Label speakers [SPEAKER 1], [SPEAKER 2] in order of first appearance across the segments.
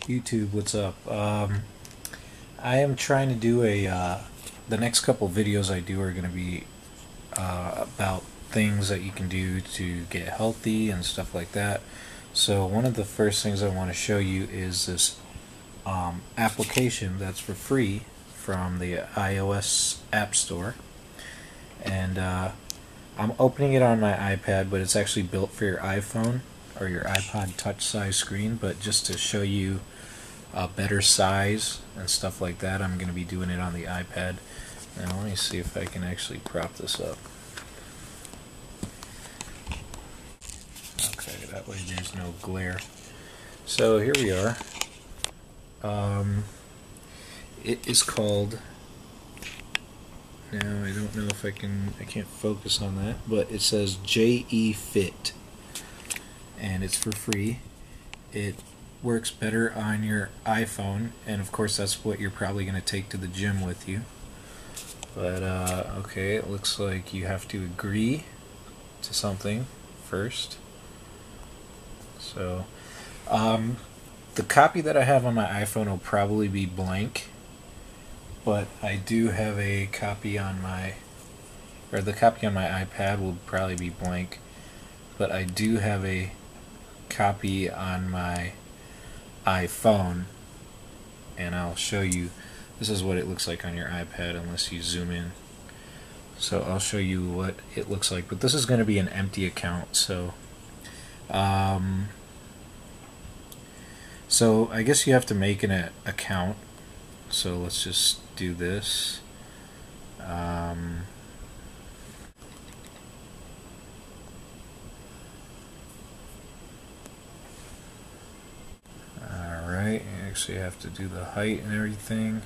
[SPEAKER 1] YouTube, what's up? I am trying to do the next couple videos I do are going to be about things that you can do to get healthy and stuff like that. So, one of the first things I want to show you is this application that's for free from the iOS App Store. And I'm opening it on my iPad, but it's actually built for your iPhone or your iPod touch size screen. But just to show you a better size and stuff like that, I'm going to be doing it on the iPad. Now let me see if I can actually prop this up. Okay, that way there's no glare. So here we are. It is called, now I don't know if I can't focus on that, but it says JE Fit, and it's for free. It works better on your iPhone, and of course that's what you're probably going to take to the gym with you. But okay, it looks like you have to agree to something first. So the copy that I have on my iPhone will probably be blank, but I do have a copy on the copy on my iPad will probably be blank, but I do have a copy on my iPhone, and I'll show you. This is what it looks like on your iPad unless you zoom in. So I'll show you what it looks like, but this is going to be an empty account, so so I guess you have to make an account. So let's just do this. Alright, you actually have to do the height and everything.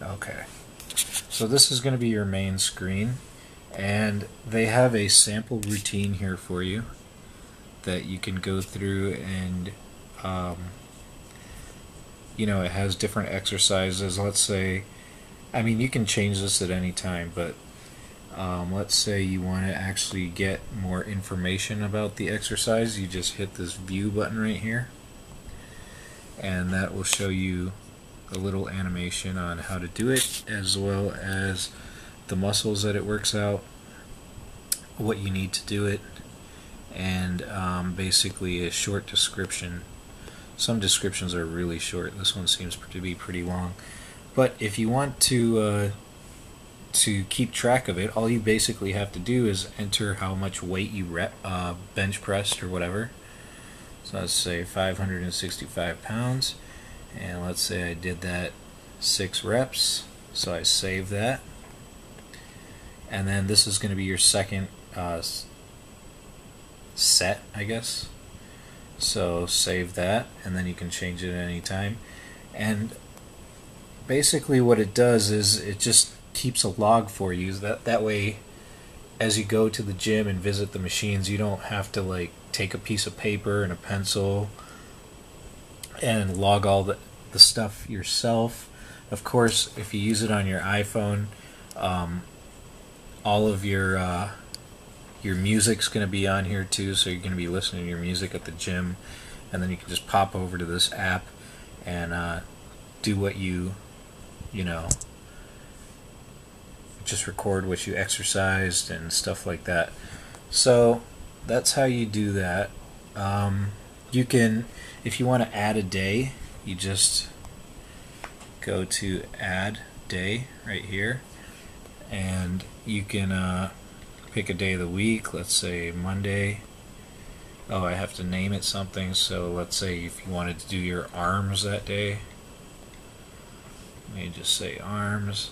[SPEAKER 1] Okay, so this is going to be your main screen, and they have a sample routine here for you that you can go through, and it has different exercises. Let's say, I mean, you can change this at any time, but let's say you want to actually get more information about the exercise, you just hit this view button right here, and that will show you a little animation on how to do it, as well as the muscles that it works out, what you need to do it, and basically a short description. Some descriptions are really short. This one seems to be pretty long. But if you want to keep track of it, all you basically have to do is enter how much weight you bench pressed or whatever. So let's say 565 pounds, and let's say I did that 6 reps, so I save that, and then this is going to be your second set, I guess. So save that, and then you can change it at any time. And basically what it does is it just keeps a log for you. That way, as you go to the gym and visit the machines, you don't have to like take a piece of paper and a pencil and log all the stuff yourself. Of course, if you use it on your iPhone, all of your music's going to be on here too, so you're going to be listening to your music at the gym, and then you can just pop over to this app and do what you just record what you exercised and stuff like that. So that's how you do that. You can, if you want to add a day, you just go to add day right here, and you can pick a day of the week. Let's say Monday. Oh, I have to name it something, so let's say if you wanted to do your arms that day, let me just say arms,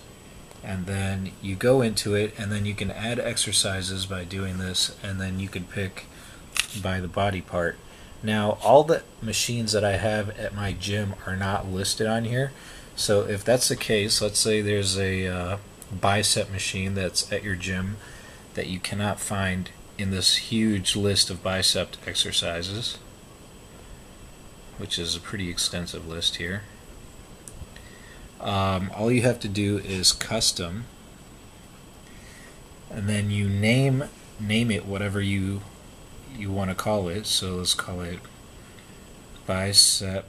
[SPEAKER 1] and then you go into it, and then you can add exercises by doing this, and then you can pick by the body part. Now, all the machines that I have at my gym are not listed on here, so if that's the case, let's say there's a bicep machine that's at your gym that you cannot find in this huge list of bicep exercises, which is a pretty extensive list here. All you have to do is custom, and then you name it whatever you you want to call it. So let's call it bicep.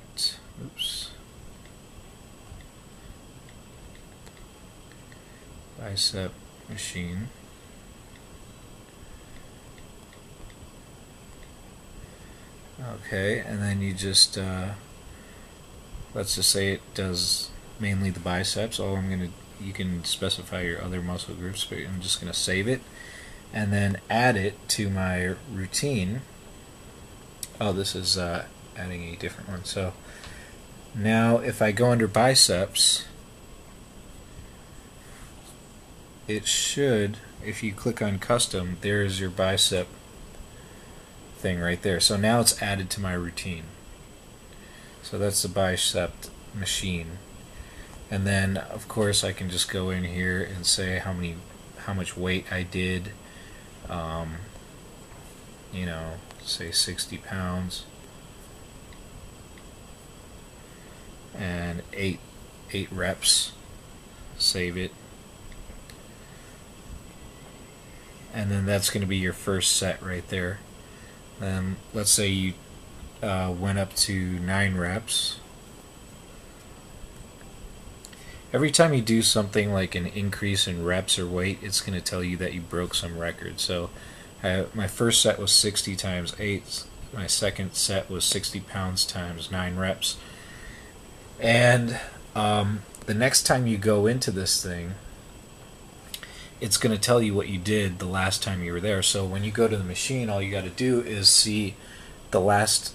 [SPEAKER 1] Bicep machine. Okay, and then you just let's just say it does mainly the biceps. You can specify your other muscle groups, but I'm just gonna save it and then add it to my routine. Oh, this is adding a different one. So now if I go under biceps, it should, if you click on custom, there's your bicep thing right there. So now it's added to my routine. So that's the bicep machine. And then of course I can just go in here and say how much weight I did. You know, say 60 pounds and 8 reps. Save it. And then that's going to be your first set right there. Then let's say you went up to 9 reps. Every time you do something like an increase in reps or weight, it's going to tell you that you broke some record. So my first set was 60 times 8. My second set was 60 pounds times 9 reps. And the next time you go into this thing, it's going to tell you what you did the last time you were there. So when you go to the machine, all you got to do is see the last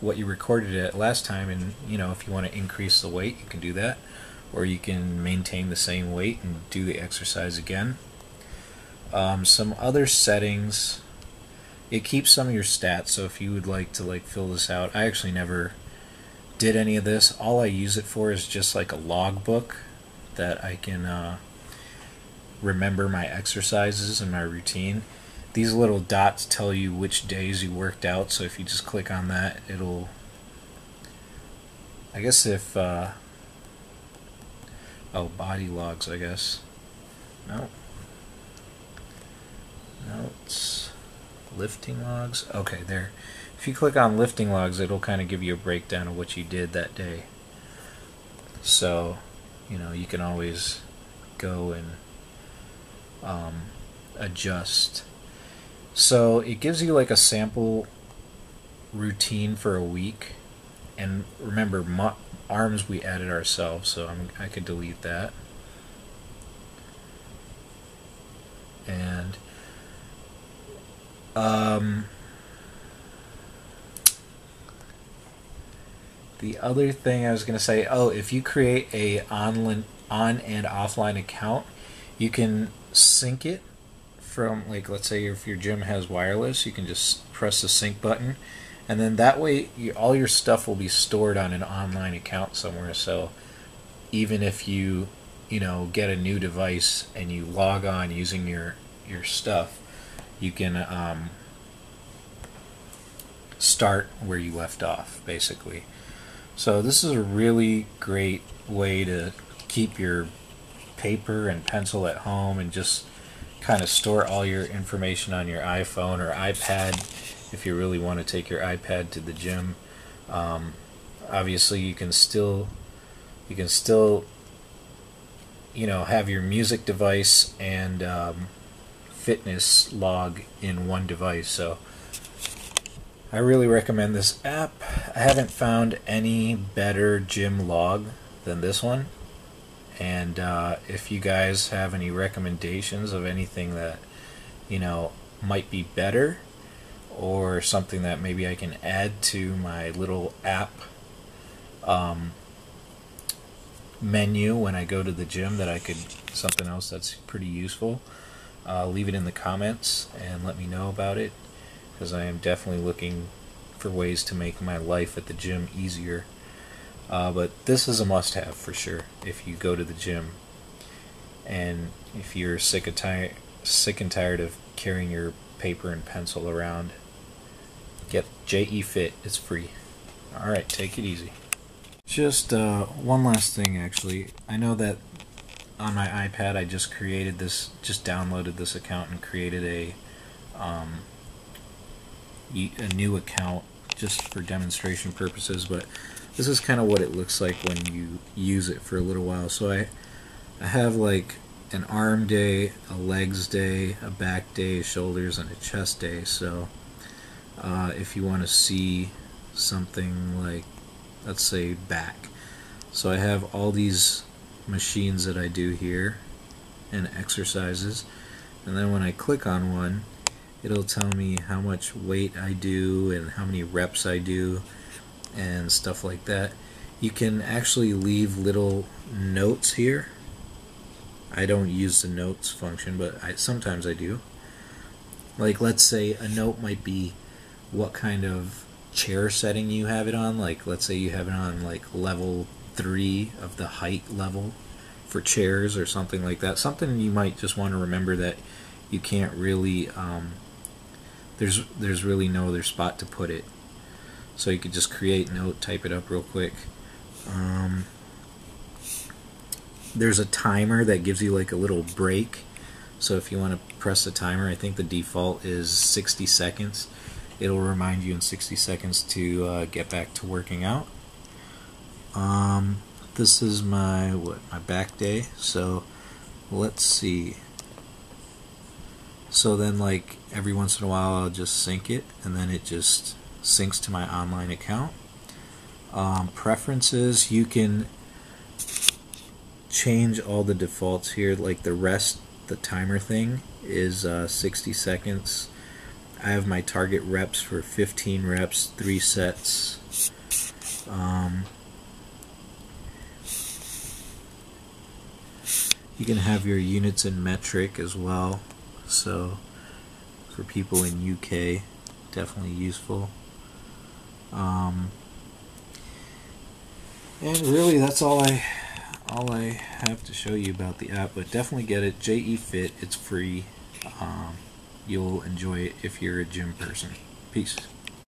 [SPEAKER 1] what you recorded at last time, and you know, if you want to increase the weight, you can do that, or you can maintain the same weight and do the exercise again. Some other settings, it keeps some of your stats. So if you would like to fill this out, I actually never did any of this. All I use it for is just like a logbook that I can remember my exercises and my routine. These little dots tell you which days you worked out, so if you just click on that, it'll, I guess if oh, body logs, I guess. No, it's lifting logs. Okay, there. If you click on lifting logs, it'll kind of give you a breakdown of what you did that day. So, you know, you can always go and adjust. So it gives you like a sample routine for a week, and remember, arms we added ourselves, so I could delete that. And the other thing I was going to say, oh, if you create a on and offline account, you can sync it from, like, let's say if your gym has wireless, you can just press the sync button, and then that way all your stuff will be stored on an online account somewhere. So even if you get a new device and you log on using your stuff, you can start where you left off, basically. So this is a really great way to keep your paper and pencil at home and just kind of store all your information on your iPhone or iPad if you really want to take your iPad to the gym. Obviously you can still have your music device and fitness log in one device. So I really recommend this app. I haven't found any better gym log than this one. And if you guys have any recommendations of anything that might be better, or something that maybe I can add to my little app menu when I go to the gym, something else that's pretty useful, leave it in the comments and let me know about it, because I am definitely looking for ways to make my life at the gym easier. But this is a must-have for sure if you go to the gym, and if you're sick and tired of carrying your paper and pencil around, get JE Fit. It's free. Alright, take it easy. Just one last thing, actually. I know that on my iPad I just downloaded this account and created a new account just for demonstration purposes, but this is kind of what it looks like when you use it for a little while. So I have like an arm day, a legs day, a back day, shoulders, and a chest day. So if you want to see something like, let's say, back. So I have all these machines that I do here and exercises, and then when I click on one, it'll tell me how much weight I do and how many reps I do and stuff like that. You can actually leave little notes here. I don't use the notes function, but sometimes I do. Like, let's say a note might be what kind of chair setting you have it on. Like, let's say you have it on like level 3 of the height level for chairs or something like that. Something you might just want to remember that you can't really there's really no other spot to put it. So you could just create note, type it up real quick. There's a timer that gives you like a little break. So if you want to press the timer, I think the default is 60 seconds. It'll remind you in 60 seconds to get back to working out. This is my back day. So let's see. So then, like, every once in a while I'll just sync it, and then it just syncs to my online account. Preferences, you can change all the defaults here. Like the timer thing is 60 seconds. I have my target reps for 15 reps, 3 sets. You can have your units in metric as well. So for people in UK, definitely useful. And really, that's all I have to show you about the app. But definitely get it. JE Fit. It's free. You'll enjoy it if you're a gym person. Peace.